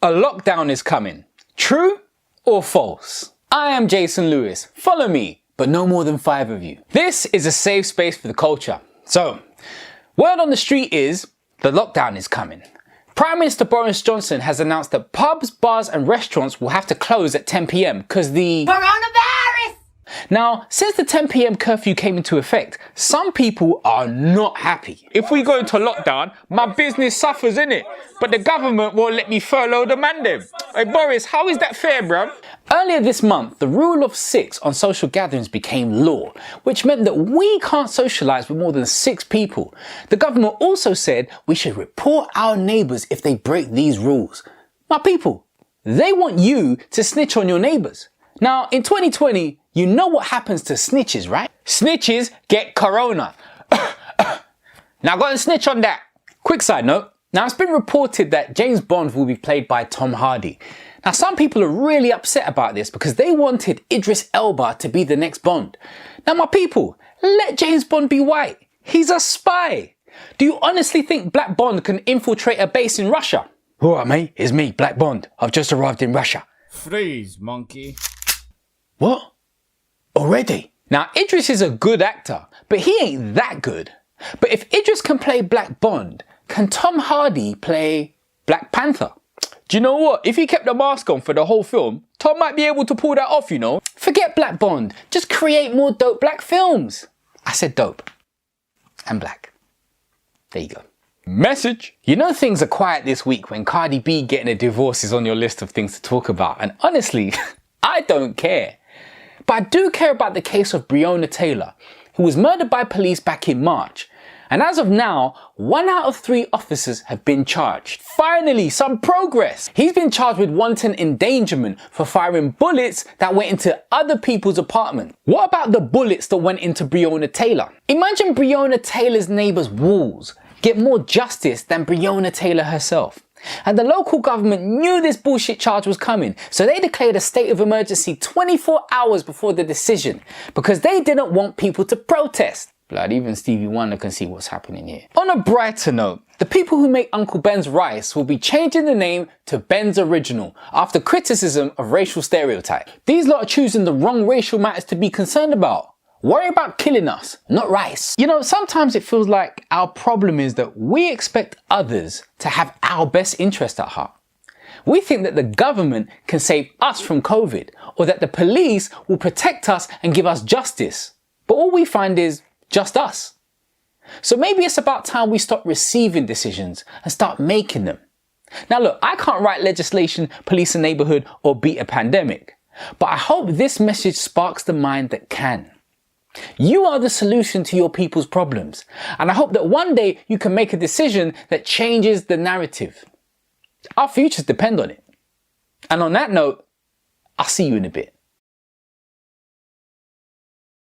A lockdown is coming. True or false? I am Jason Lewis. Follow me, but no more than 5 of you. This is a safe space for the culture. So, word on the street is the lockdown is coming. Prime Minister Boris Johnson has announced that pubs, bars and restaurants will have to close at 10 p.m. because the coronavirus! Now, since the 10 p.m. curfew came into effect, some people are not happy. If we go into lockdown, my business suffers, innit? But the government won't let me furlough the man them. Hey Boris, how is that fair, bruv? Earlier this month, the rule of 6 on social gatherings became law, which meant that we can't socialise with more than 6 people. The government also said we should report our neighbours if they break these rules. My people, they want you to snitch on your neighbours. Now, in 2020, you know what happens to snitches, right? Snitches get corona. Now go and snitch on that. Quick side note. Now, it's been reported that James Bond will be played by Tom Hardy. Now, some people are really upset about this because they wanted Idris Elba to be the next Bond. Now, my people, let James Bond be white. He's a spy. Do you honestly think Black Bond can infiltrate a base in Russia? Alright, mate, it's me, Black Bond. I've just arrived in Russia. Freeze, monkey. What? Already? Now, Idris is a good actor, but he ain't that good. But if Idris can play Black Bond, can Tom Hardy play Black Panther? Do you know what? If he kept the mask on for the whole film, Tom might be able to pull that off, you know? Forget Black Bond. Just create more dope black films. I said dope. And black. There you go. Message. You know things are quiet this week when Cardi B getting a divorce is on your list of things to talk about. And honestly, I don't care. But I do care about the case of Breonna Taylor, who was murdered by police back in March. And as of now, 1 out of 3 officers have been charged. Finally, some progress. He's been charged with wanton endangerment for firing bullets that went into other people's apartment. What about the bullets that went into Breonna Taylor? Imagine Breonna Taylor's neighbour's walls get more justice than Breonna Taylor herself. And the local government knew this bullshit charge was coming, so they declared a state of emergency 24 hours before the decision because they didn't want people to protest. Blood, even Stevie Wonder can see what's happening here. On a brighter note, the people who make Uncle Ben's rice will be changing the name to Ben's Original after criticism of racial stereotype. These lot are choosing the wrong racial matters to be concerned about. Worry about killing us, not rice. You know, sometimes it feels like our problem is that we expect others to have our best interest at heart. We think that the government can save us from COVID, or that the police will protect us and give us justice. But all we find is just us. So maybe it's about time we stop receiving decisions and start making them. Now look, I can't write legislation, police a neighbourhood, or beat a pandemic. But I hope this message sparks the mind that can. You are the solution to your people's problems, and I hope that one day you can make a decision that changes the narrative. Our futures depend on it. And on that note, I'll see you in a bit.